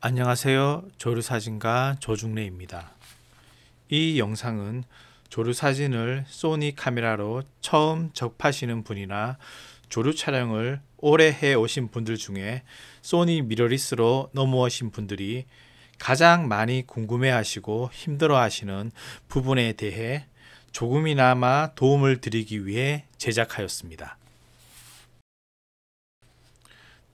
안녕하세요. 조류사진가 조중래입니다. 이 영상은 조류사진을 소니 카메라로 처음 접하시는 분이나 조류 촬영을 오래 해 오신 분들 중에 소니 미러리스로 넘어오신 분들이 가장 많이 궁금해 하시고 힘들어 하시는 부분에 대해 조금이나마 도움을 드리기 위해 제작하였습니다.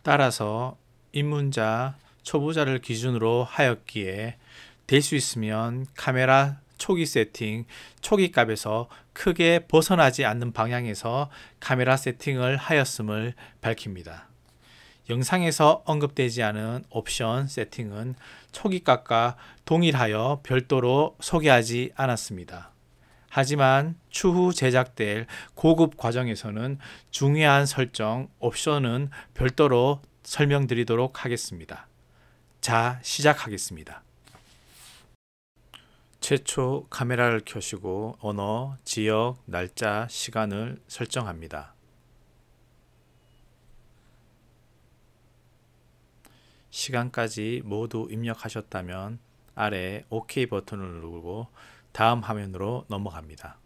따라서 입문자, 초보자를 기준으로 하였기에 될 수 있으면 카메라 초기 세팅, 초기 값에서 크게 벗어나지 않는 방향에서 카메라 세팅을 하였음을 밝힙니다. 영상에서 언급되지 않은 옵션 세팅은 초기 값과 동일하여 별도로 소개하지 않았습니다. 하지만 추후 제작될 고급 과정에서는 중요한 설정, 옵션은 별도로 설명드리도록 하겠습니다. 자, 시작하겠습니다. 최초 카메라를 켜시고 언어, 지역, 날짜, 시간을 설정합니다. 시간까지 모두 입력하셨다면 아래 OK 버튼을 누르고 다음 화면으로 넘어갑니다.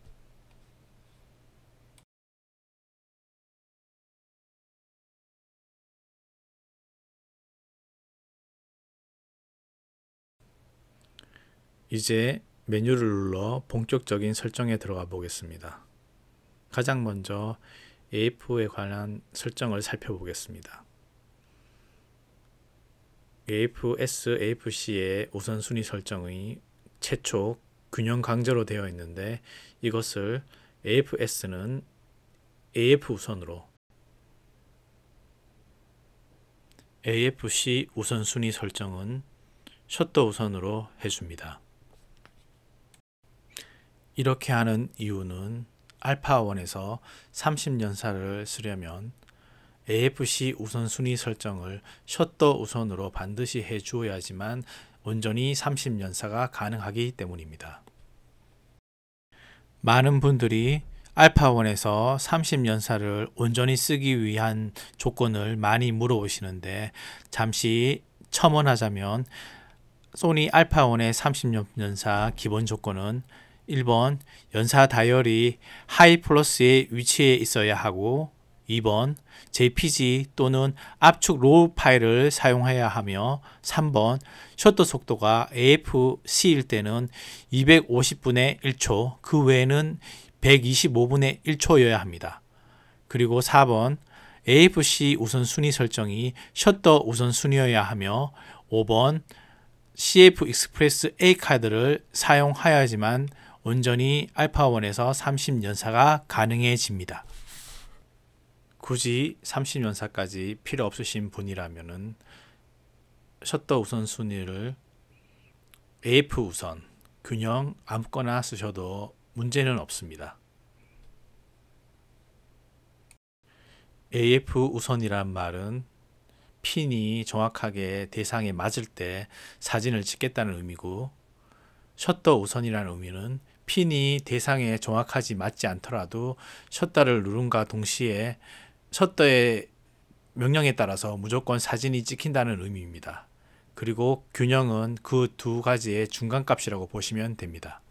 이제 메뉴를 눌러 본격적인 설정에 들어가 보겠습니다. 가장 먼저 AF에 관한 설정을 살펴보겠습니다. AFS, AFC의 우선순위 설정이 최초 균형 강제로 되어 있는데 이것을 AFS는 AF 우선으로, AFC 우선순위 설정은 셔터 우선으로 해줍니다. 이렇게 하는 이유는 알파1에서 30연사를 쓰려면 AFC 우선순위 설정을 셔터 우선으로 반드시 해주어야지만 온전히 30연사가 가능하기 때문입니다. 많은 분들이 알파1에서 30연사를 온전히 쓰기 위한 조건을 많이 물어보시는데 잠시 첨언하자면 소니 알파1의 30연사 기본 조건은 1번 연사 다이얼이 하이 플러스의 위치에 있어야 하고 2번 JPG 또는 압축 로우 파일을 사용해야 하며 3번 셔터 속도가 AFC일 때는 250분의 1초 그 외에는 125분의 1초여야 합니다. 그리고 4번 AFC 우선순위 설정이 셔터 우선순위여야 하며 5번 CF 익스프레스 A 카드를 사용하여야지만 온전히 알파1에서 30연사가 가능해집니다. 굳이 30연사까지 필요 없으신 분이라면 셔터 우선순위를 AF 우선, 균형 아무거나 쓰셔도 문제는 없습니다. AF 우선이란 말은 핀이 정확하게 대상에 맞을 때 사진을 찍겠다는 의미고 셔터 우선이라는 의미는 핀이 대상에 정확하지 맞지 않더라도 셔터를 누른과 동시에 셔터의 명령에 따라서 무조건 사진이 찍힌다는 의미입니다. 그리고 균형은 그 두 가지의 중간값이라고 보시면 됩니다.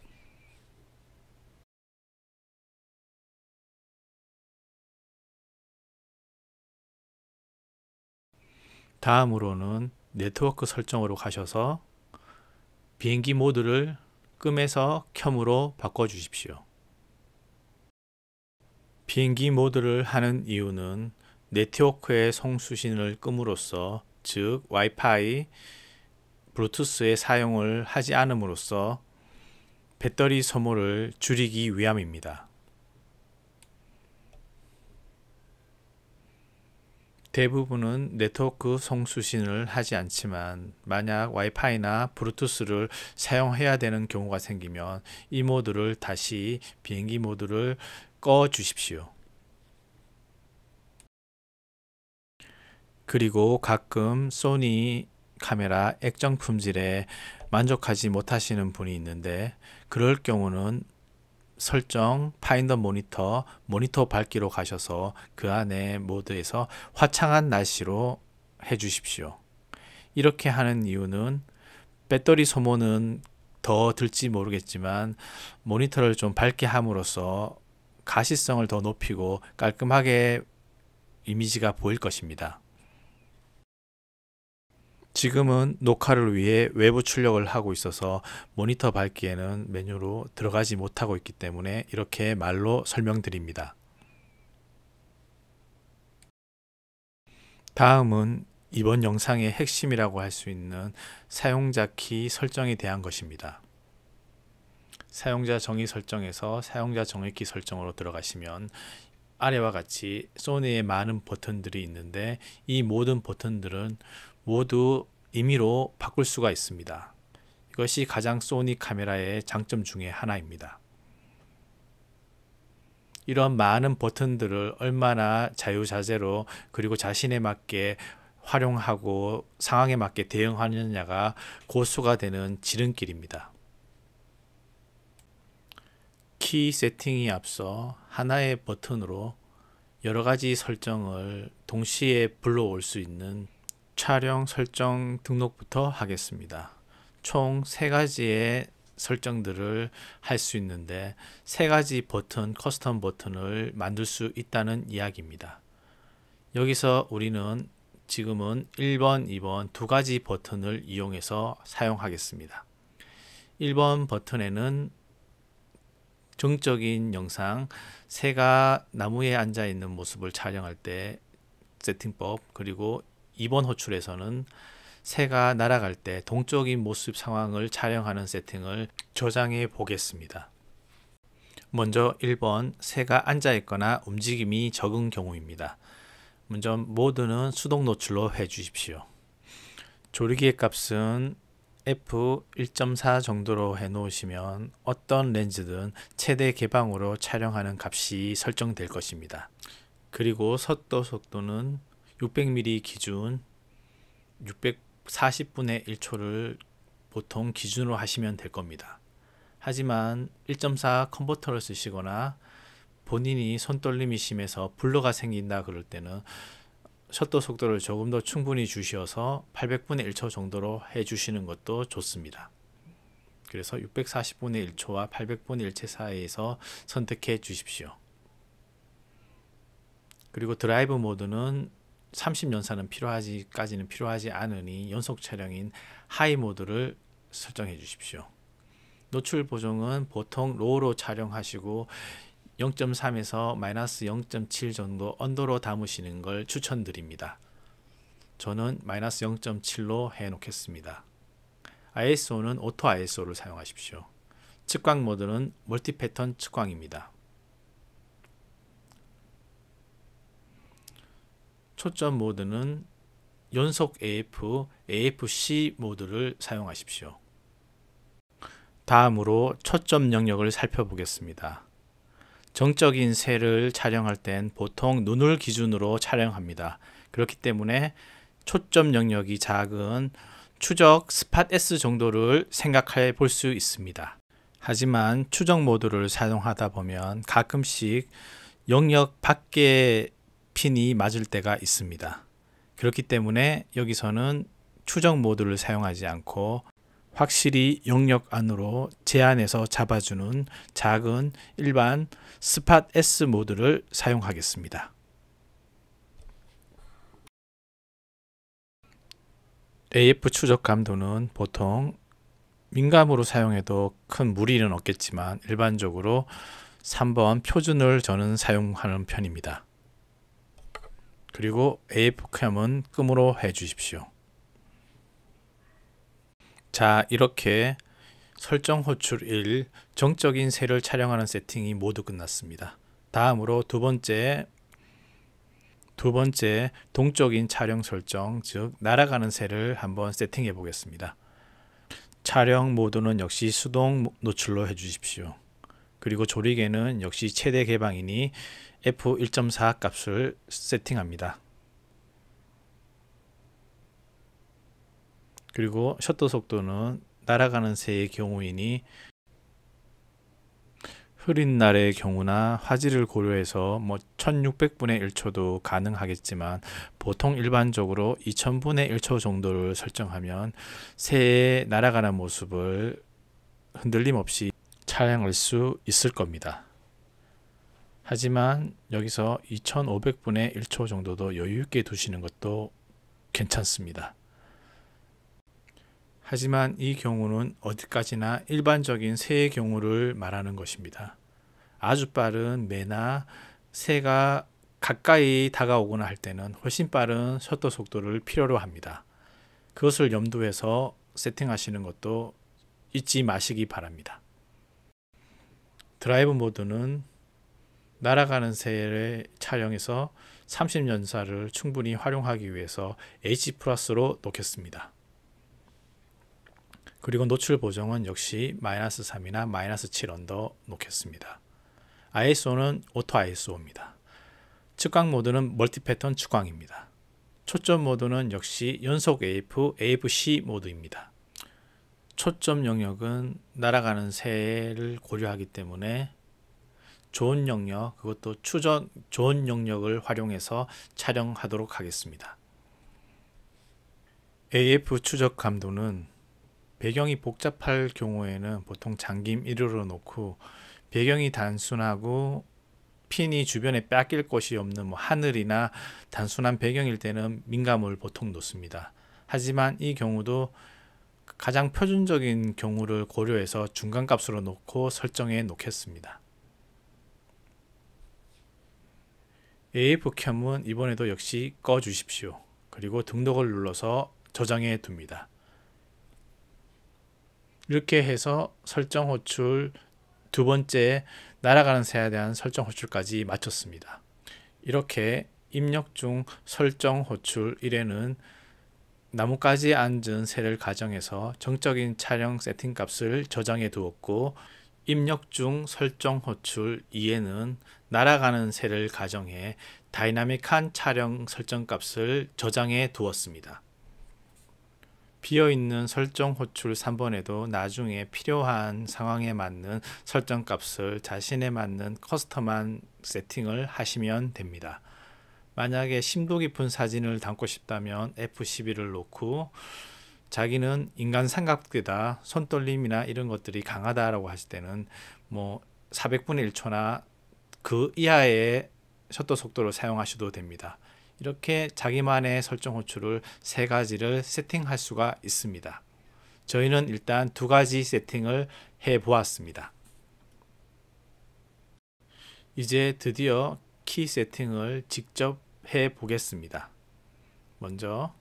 다음으로는 네트워크 설정으로 가셔서 비행기 모드를 끔에서 켬으로 바꿔 주십시오. 비행기 모드를 하는 이유는 네트워크의 송수신을 끔으로써 즉 와이파이, 블루투스의 사용을 하지 않음으로써 배터리 소모를 줄이기 위함입니다. 대부분은 네트워크 송수신을 하지 않지만 만약 와이파이나 블루투스를 사용해야 되는 경우가 생기면 이 모드를 다시 비행기 모드를 꺼 주십시오. 그리고 가끔 소니 카메라 액정 품질에 만족하지 못하시는 분이 있는데 그럴 경우는 설정, 파인더 모니터, 모니터 밝기로 가셔서 그 안에 모드에서 화창한 날씨로 해 주십시오. 이렇게 하는 이유는 배터리 소모는 더 들지 모르겠지만 모니터를 좀 밝게 함으로써 가시성을 더 높이고 깔끔하게 이미지가 보일 것입니다. 지금은 녹화를 위해 외부 출력을 하고 있어서 모니터 밝기에는 메뉴로 들어가지 못하고 있기 때문에 이렇게 말로 설명드립니다. 다음은 이번 영상의 핵심이라고 할 수 있는 사용자 키 설정에 대한 것입니다. 사용자 정의 설정에서 사용자 정의키 설정으로 들어가시면 아래와 같이 소니의 많은 버튼들이 있는데 이 모든 버튼들은 모두 임의로 바꿀 수가 있습니다. 이것이 가장 소니 카메라의 장점 중에 하나입니다. 이런 많은 버튼들을 얼마나 자유자재로 그리고 자신에 맞게 활용하고 상황에 맞게 대응하느냐가 고수가 되는 지름길입니다. 키 세팅이 앞서 하나의 버튼으로 여러 가지 설정을 동시에 불러올 수 있는 촬영 설정 등록부터 하겠습니다. 총 3가지의 설정들을 할 수 있는데 3가지 버튼, 커스텀 버튼을 만들 수 있다는 이야기입니다. 여기서 우리는 지금은 1번, 2번 2가지 버튼을 이용해서 사용하겠습니다. 1번 버튼에는 정적인 영상, 새가 나무에 앉아 있는 모습을 촬영할 때 세팅법, 그리고 2번 호출에서는 새가 날아갈 때 동적인 모습 상황을 촬영하는 세팅을 저장해 보겠습니다. 먼저 1번 새가 앉아 있거나 움직임이 적은 경우입니다. 먼저 모드는 수동 노출로 해 주십시오. 조리기의 값은 f1.4 정도로 해 놓으시면 어떤 렌즈든 최대 개방으로 촬영하는 값이 설정될 것입니다. 그리고 셔터 속도는 600mm 기준 640분의 1초를 보통 기준으로 하시면 될 겁니다. 하지만 1.4 컨버터를 쓰시거나 본인이 손떨림이 심해서 블러가 생긴다 그럴 때는 셔터 속도를 조금 더 충분히 주셔서 800분의 1초 정도로 해주시는 것도 좋습니다. 그래서 640분의 1초와 800분의 1초 사이에서 선택해 주십시오. 그리고 드라이브 모드는 30연산은 필요하지 않으니 연속 촬영인 하이 모드를 설정해 주십시오. 노출 보정은 보통 로우로 촬영하시고 0.3에서 마이너스 0.7 정도 언더로 담으시는 걸 추천드립니다. 저는 마이너스 0.7로 해 놓겠습니다. ISO는 오토 ISO를 사용하십시오. 측광 모드는 멀티 패턴 측광입니다. 초점 모드는 연속 AF, AFC 모드를 사용하십시오. 다음으로 초점 영역을 살펴보겠습니다. 정적인 새를 촬영할 땐 보통 눈을 기준으로 촬영합니다. 그렇기 때문에 초점 영역이 작은 추적 스팟 S 정도를 생각해 볼 수 있습니다. 하지만 추적 모드를 사용하다 보면 가끔씩 영역 밖에 핀이 맞을 때가 있습니다. 그렇기 때문에 여기서는 추적 모드를 사용하지 않고 확실히 영역 안으로 제한해서 잡아주는 작은 일반 스팟 S 모드를 사용하겠습니다. AF 추적 감도는 보통 민감으로 사용해도 큰 무리는 없겠지만 일반적으로 3번 표준을 저는 사용하는 편입니다. 그리고 AF 캠은 끔으로 해 주십시오. 자, 이렇게 설정 호출 1, 정적인 새를 촬영하는 세팅이 모두 끝났습니다. 다음으로 두 번째 동적인 촬영 설정, 즉 날아가는 새를 한번 세팅해 보겠습니다. 촬영 모드는 역시 수동 노출로 해 주십시오. 그리고 조리개는 역시 최대 개방이니 f1.4 값을 세팅합니다. 그리고 셔터 속도는 날아가는 새의 경우이니 흐린 날의 경우나 화질을 고려해서 1600분의 1초도 가능하겠지만 보통 일반적으로 2000분의 1초 정도를 설정하면 새의 날아가는 모습을 흔들림 없이 촬영할 수 있을 겁니다. 하지만 여기서 2500분의 1초 정도도 여유 있게 두시는 것도 괜찮습니다. 하지만 이 경우는 어디까지나 일반적인 새의 경우를 말하는 것입니다. 아주 빠른 매나 새가 가까이 다가오거나 할 때는 훨씬 빠른 셔터 속도를 필요로 합니다. 그것을 염두해서 세팅하시는 것도 잊지 마시기 바랍니다. 드라이브 모드는 날아가는 새를 촬영해서 30연사를 충분히 활용하기 위해서 H+로 놓겠습니다. 그리고 노출 보정은 역시 -3이나 -7 언더 놓겠습니다. ISO는 오토 ISO입니다. 측광 모드는 멀티 패턴 측광입니다. 초점 모드는 역시 연속 AF, AFC 모드입니다. 초점 영역은 날아가는 새를 고려하기 때문에 좋은 영역, 그것도 좋은 영역을 활용해서 촬영하도록 하겠습니다. AF 추적 감도는 배경이 복잡할 경우에는 보통 잠김 1으로 놓고 배경이 단순하고 핀이 주변에 뺏길 곳이 없는 하늘이나 단순한 배경일 때는 민감을 보통 놓습니다. 하지만 이 경우도 가장 표준적인 경우를 고려해서 중간값으로 놓고 설정해 놓겠습니다. AF 캠은 이번에도 역시 꺼 주십시오. 그리고 등록을 눌러서 저장해 둡니다. 이렇게 해서 설정 호출 두 번째 날아가는 새에 대한 설정 호출까지 마쳤습니다. 이렇게 입력 중 설정 호출 1에는 나뭇가지에 앉은 새를 가정해서 정적인 촬영 세팅 값을 저장해 두었고, 입력 중 설정 호출 2에는 날아가는 새를 가정해 다이나믹한 촬영 설정 값을 저장해 두었습니다. 비어있는 설정 호출 3번에도 나중에 필요한 상황에 맞는 설정 값을 자신에 맞는 커스텀한 세팅을 하시면 됩니다. 만약에 심도 깊은 사진을 담고 싶다면 F12를 놓고, 자기는 인간 삼각대다, 손떨림이나 이런 것들이 강하다라고 하실 때는 400분의 1초나 그 이하의 셔터 속도를 사용하셔도 됩니다. 이렇게 자기만의 설정 호출을 3가지를 세팅할 수가 있습니다. 저희는 일단 2가지 세팅을 해 보았습니다. 이제 드디어 키 세팅을 직접 해 보겠습니다. 먼저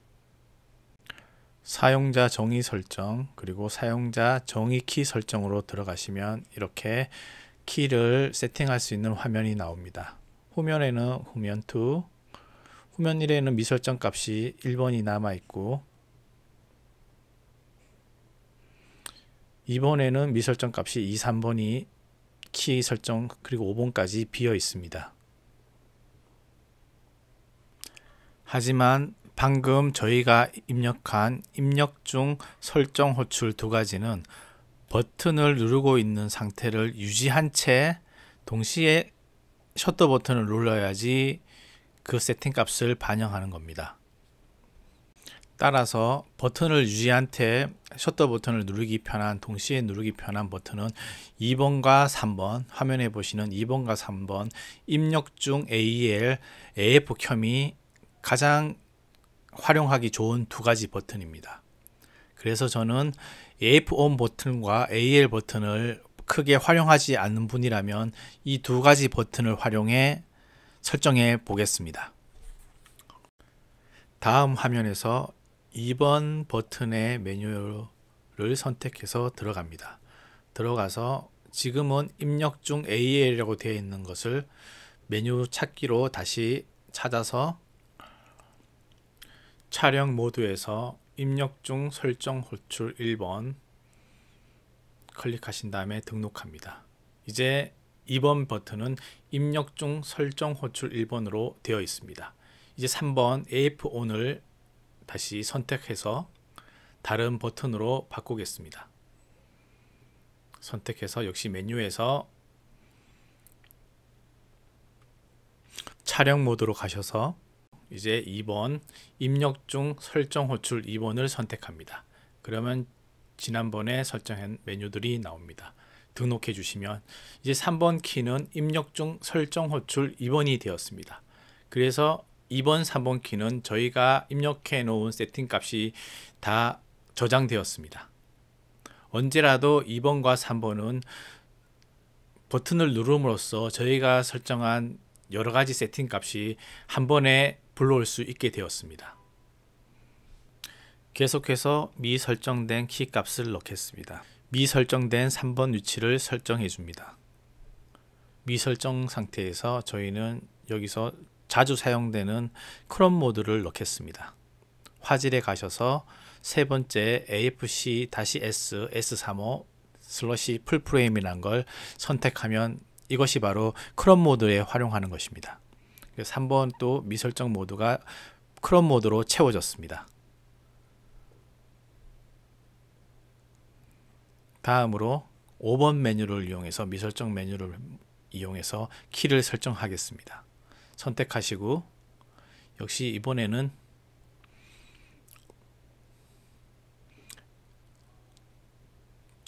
사용자 정의 설정, 그리고 사용자 정의 키 설정으로 들어가시면 이렇게 키를 세팅할 수 있는 화면이 나옵니다. 후면에는 후면 2, 후면 1에는 미설정 값이 1번이 남아 있고, 2번에는 미설정 값이 2, 3번이 키 설정 그리고 5번까지 비어 있습니다. 하지만 방금 저희가 입력한 입력 중 설정 호출 2가지는 버튼을 누르고 있는 상태를 유지한 채 동시에 셔터 버튼을 눌러야지 그 세팅 값을 반영하는 겁니다. 따라서 버튼을 유지한 채 셔터 버튼을 누르기 편한, 동시에 누르기 편한 버튼은 2번과 3번, 화면에 보시는 2번과 3번 입력 중 AEL, AF 켬이 가장 활용하기 좋은 2가지 버튼입니다. 그래서 저는 AF ON 버튼과 AEL 버튼을 크게 활용하지 않는 분이라면 이 2가지 버튼을 활용해 설정해 보겠습니다. 다음 화면에서 2번 버튼의 메뉴를 선택해서 들어갑니다. 들어가서 지금은 입력 중 AEL이라고 되어 있는 것을 메뉴 찾기로 다시 찾아서 촬영 모드에서 입력 중 설정 호출 1번 클릭하신 다음에 등록합니다. 이제 2번 버튼은 입력 중 설정 호출 1번으로 되어 있습니다. 이제 3번 AF ON을 다시 선택해서 다른 버튼으로 바꾸겠습니다. 선택해서 역시 메뉴에서 촬영 모드로 가셔서 이제 2번 입력 중 설정 호출 2번을 선택합니다. 그러면 지난번에 설정한 메뉴들이 나옵니다. 등록해 주시면 이제 3번 키는 입력 중 설정 호출 2번이 되었습니다. 그래서 2번, 3번 키는 저희가 입력해 놓은 세팅 값이 다 저장되었습니다. 언제라도 2번과 3번은 버튼을 누름으로써 저희가 설정한 여러가지 세팅 값이 한 번에 불러올 수 있게 되었습니다. 계속해서 미설정된 키 값을 넣겠습니다. 미설정된 3번 위치를 설정해 줍니다. 미설정 상태에서 저희는 여기서 자주 사용되는 크롭 모드를 넣겠습니다. 화질에 가셔서 세 번째 AFC-S S35 슬러시 풀프레임이라는 걸 선택하면 이것이 바로 크롭 모드에 활용하는 것입니다. 3번 또 미설정 모드가 크롭 모드로 채워졌습니다. 다음으로 5번 메뉴를 이용해서 미설정 메뉴를 이용해서 키를 설정하겠습니다. 선택하시고 역시 이번에는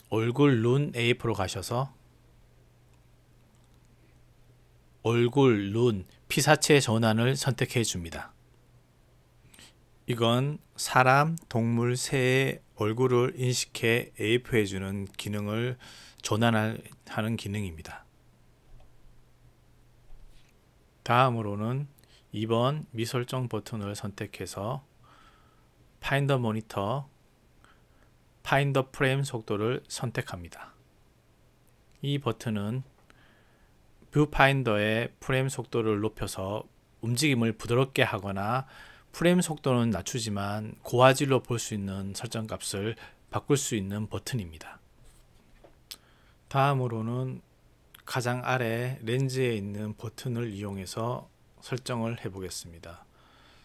얼굴 눈 AF로 가셔서 얼굴, 눈, 피사체 전환을 선택해 줍니다. 이건 사람, 동물, 새의 얼굴을 인식해 AF해 주는 기능을 전환하는 기능입니다. 다음으로는 2번 미설정 버튼을 선택해서 파인더 모니터, 파인더 프레임 속도를 선택합니다. 이 버튼은 뷰파인더의 프레임 속도를 높여서 움직임을 부드럽게 하거나 프레임 속도는 낮추지만 고화질로 볼 수 있는 설정 값을 바꿀 수 있는 버튼입니다. 다음으로는 가장 아래 렌즈에 있는 버튼을 이용해서 설정을 해 보겠습니다.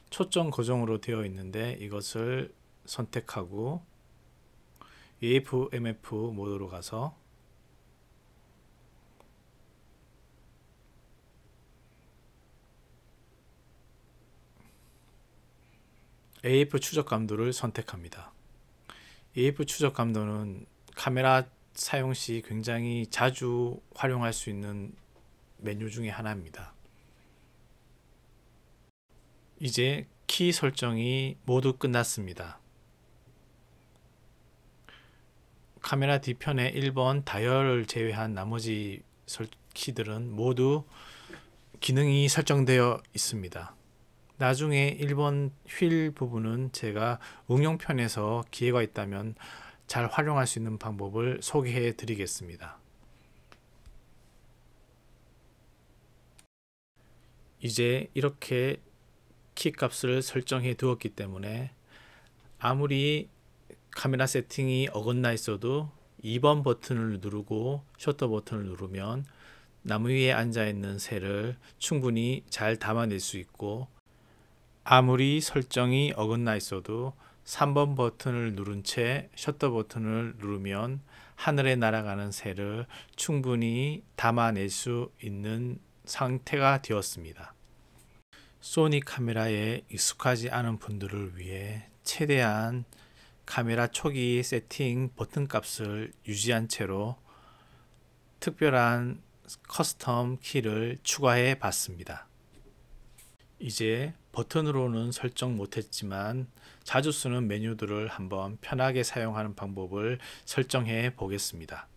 초점 고정으로 되어 있는데 이것을 선택하고 AF, MF 모드로 가서 AF 추적 감도를 선택합니다. AF 추적 감도는 카메라 사용 시 굉장히 자주 활용할 수 있는 메뉴 중에 하나입니다. 이제 키 설정이 모두 끝났습니다. 카메라 뒤편에 1번 다이얼을 제외한 나머지 키들은 모두 기능이 설정되어 있습니다. 나중에 1번 휠 부분은 제가 응용편에서 기회가 있다면 잘 활용할 수 있는 방법을 소개해 드리겠습니다. 이제 이렇게 키 값을 설정해 두었기 때문에 아무리 카메라 세팅이 어긋나 있어도 2번 버튼을 누르고 셔터 버튼을 누르면 나무 위에 앉아 있는 새를 충분히 잘 담아낼 수 있고, 아무리 설정이 어긋나 있어도 3번 버튼을 누른 채 셔터 버튼을 누르면 하늘에 날아가는 새를 충분히 담아낼 수 있는 상태가 되었습니다. 소니 카메라에 익숙하지 않은 분들을 위해 최대한 카메라 초기 세팅 버튼 값을 유지한 채로 특별한 커스텀 키를 추가해 봤습니다. 이제 버튼으로는 설정 못했지만 자주 쓰는 메뉴들을 한번 편하게 사용하는 방법을 설정해 보겠습니다.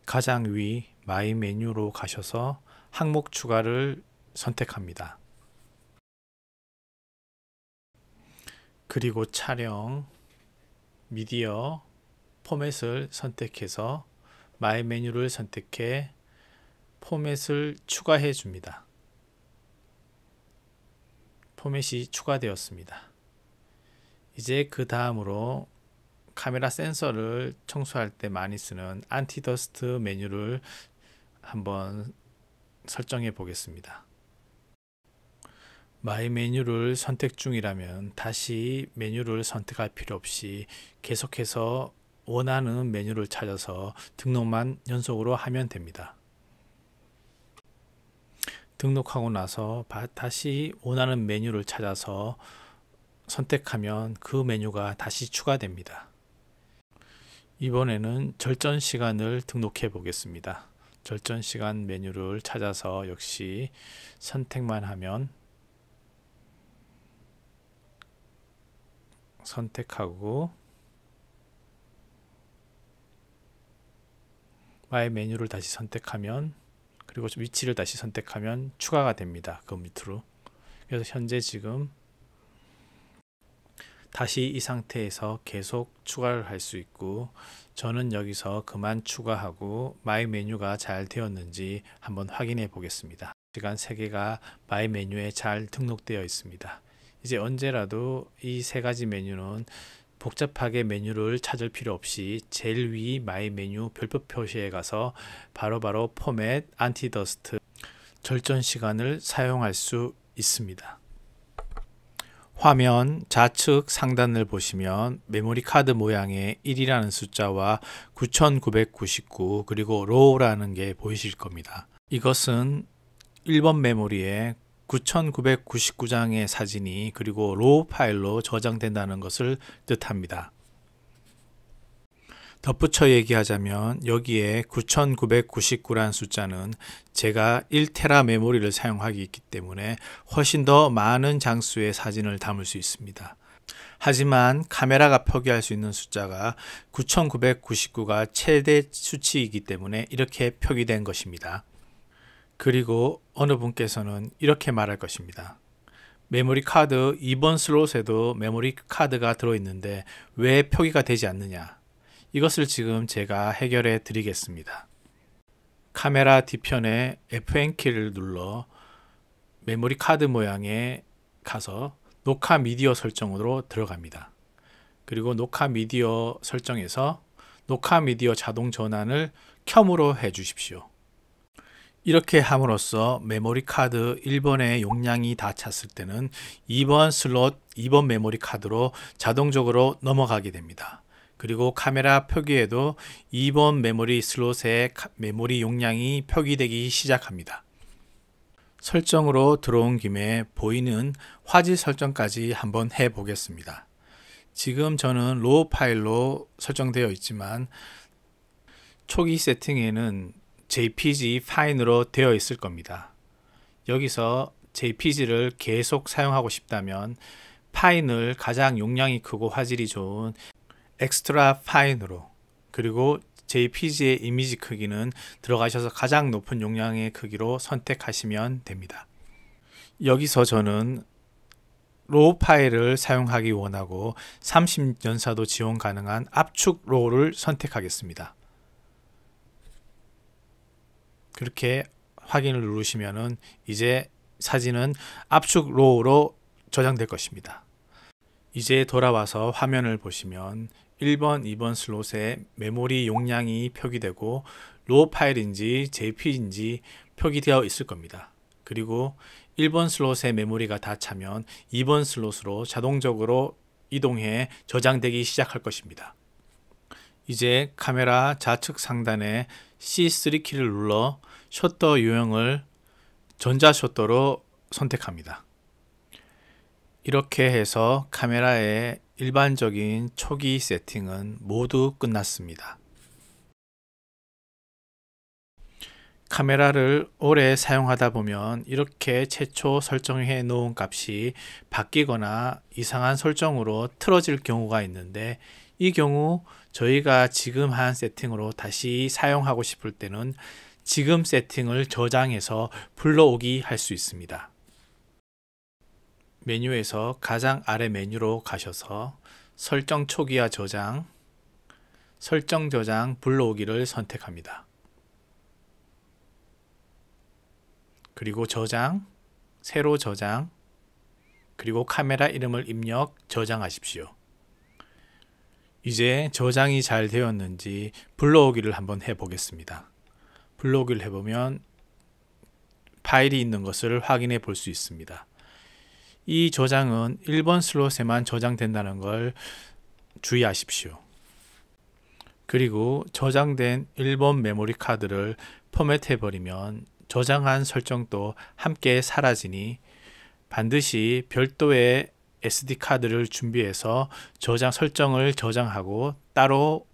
가장 위 마이 메뉴로 가셔서 항목 추가를 선택합니다. 그리고 촬영, 미디어, 포맷을 선택해서 마이 메뉴를 선택해 포맷을 추가해 줍니다. 포맷이 추가되었습니다. 이제 그 다음으로 카메라 센서를 청소할 때 많이 쓰는 안티더스트 메뉴를 한번 설정해 보겠습니다. 마이 메뉴를 선택 중이라면 다시 메뉴를 선택할 필요 없이 계속해서 원하는 메뉴를 찾아서 등록만 연속으로 하면 됩니다. 등록하고 나서 다시 원하는 메뉴를 찾아서 선택하면 그 메뉴가 다시 추가됩니다. 이번에는 절전 시간을 등록해 보겠습니다. 절전 시간 메뉴를 찾아서 역시 선택만 하면 선택하고 마이 메뉴를 다시 선택하면, 그리고 위치를 다시 선택하면 추가가 됩니다. 그 밑으로. 그래서 현재 지금 다시 이 상태에서 계속 추가를 할 수 있고, 저는 여기서 그만 추가하고 마이 메뉴가 잘 되었는지 한번 확인해 보겠습니다. 시간 3개가 마이 메뉴에 잘 등록되어 있습니다. 이제 언제라도 이 3가지 메뉴는 복잡하게 메뉴를 찾을 필요 없이 제일 위 마이 메뉴 별표 표시에 가서 바로바로 포맷, 안티더스트, 절전 시간을 사용할 수 있습니다. 화면 좌측 상단을 보시면 메모리 카드 모양의 1이라는 숫자와 9999 그리고 로우라는 게 보이실 겁니다. 이것은 1번 메모리에 9999장의 사진이 그리고 로우 파일로 저장된다는 것을 뜻합니다. 덧붙여 얘기하자면 여기에 9999란 숫자는 제가 1테라 메모리를 사용하기 있기 때문에 훨씬 더 많은 장수의 사진을 담을 수 있습니다. 하지만 카메라가 표기할 수 있는 숫자가 9999가 최대 수치이기 때문에 이렇게 표기된 것입니다. 그리고 어느 분께서는 이렇게 말할 것입니다. 메모리 카드 2번 슬롯에도 메모리 카드가 들어있는데 왜 표기가 되지 않느냐? 이것을 지금 제가 해결해 드리겠습니다. 카메라 뒤편에 Fn키를 눌러 메모리 카드 모양에 가서 녹화 미디어 설정으로 들어갑니다. 그리고 녹화 미디어 설정에서 녹화 미디어 자동 전환을 켬으로 해 주십시오. 이렇게 함으로써 메모리 카드 1번의 용량이 다 찼을 때는 2번 슬롯 2번 메모리 카드로 자동적으로 넘어가게 됩니다. 그리고 카메라 표기에도 2번 메모리 슬롯의 메모리 용량이 표기되기 시작합니다. 설정으로 들어온 김에 보이는 화질 설정까지 한번 해 보겠습니다. 지금 저는 로우 파일로 설정되어 있지만 초기 세팅에는 JPG 파일로 되어 있을 겁니다. 여기서 JPG를 계속 사용하고 싶다면 파일을 가장 용량이 크고 화질이 좋은 엑스트라 파인으로, 그리고 JPG의 이미지 크기는 들어가셔서 가장 높은 용량의 크기로 선택하시면 됩니다. 여기서 저는 로우 파일을 사용하기 원하고 30연사도 지원 가능한 압축 로우를 선택하겠습니다. 그렇게 확인을 누르시면은 이제 사진은 압축 로우로 저장될 것입니다. 이제 돌아와서 화면을 보시면 1번, 2번 슬롯에 메모리 용량이 표기되고 로우 파일인지 JPG인지 표기되어 있을 겁니다. 그리고 1번 슬롯의 메모리가 다 차면 2번 슬롯으로 자동적으로 이동해 저장되기 시작할 것입니다. 이제 카메라 좌측 상단에 C3 키를 눌러 셔터 유형을 전자 셔터로 선택합니다. 이렇게 해서 카메라의 일반적인 초기 세팅은 모두 끝났습니다. 카메라를 오래 사용하다 보면 이렇게 최초 설정해 놓은 값이 바뀌거나 이상한 설정으로 틀어질 경우가 있는데, 이 경우 저희가 지금 한 세팅으로 다시 사용하고 싶을 때는 지금 세팅을 저장해서 불러오기 할 수 있습니다. 메뉴에서 가장 아래 메뉴로 가셔서 설정 초기화 저장, 설정 저장 불러오기를 선택합니다. 그리고 저장, 새로 저장, 그리고 카메라 이름을 입력, 저장하십시오. 이제 저장이 잘 되었는지 불러오기를 한번 해보겠습니다. 불러오기를 해보면 파일이 있는 것을 확인해 볼 수 있습니다. 이 저장은 1번 슬롯에만 저장된다는 걸 주의하십시오. 그리고 저장된 1번 메모리 카드를 포맷해 버리면 저장한 설정도 함께 사라지니 반드시 별도의 SD카드를 준비해서 저장 설정을 저장하고 따로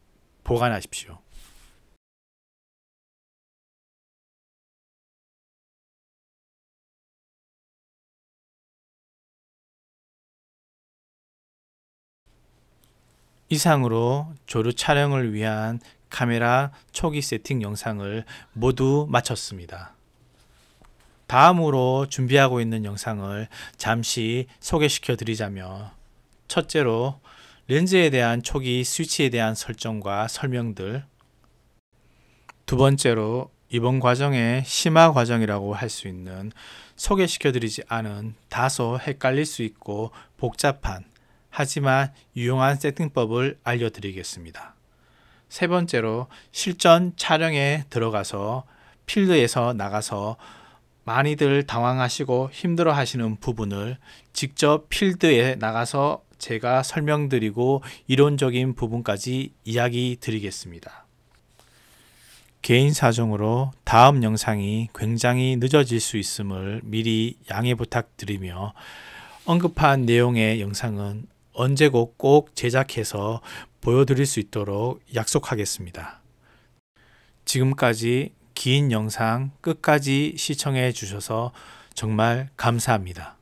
보관하십시오. 이상으로 조류 촬영을 위한 카메라 초기 세팅 영상을 모두 마쳤습니다. 다음으로 준비하고 있는 영상을 잠시 소개시켜 드리자면, 첫째로 렌즈에 대한 초기 스위치에 대한 설정과 설명들, 두 번째로 이번 과정의 심화 과정이라고 할 수 있는 소개시켜 드리지 않은 다소 헷갈릴 수 있고 복잡한 하지만 유용한 세팅법을 알려드리겠습니다. 세 번째로 실전 촬영에 들어가서 필드에서 나가서 많이들 당황하시고 힘들어 하시는 부분을 직접 필드에 나가서 제가 설명드리고 이론적인 부분까지 이야기 드리겠습니다. 개인 사정으로 다음 영상이 굉장히 늦어질 수 있음을 미리 양해 부탁드리며, 언급한 내용의 영상은 언제고 꼭 제작해서 보여드릴 수 있도록 약속하겠습니다. 지금까지 긴 영상 끝까지 시청해 주셔서 정말 감사합니다.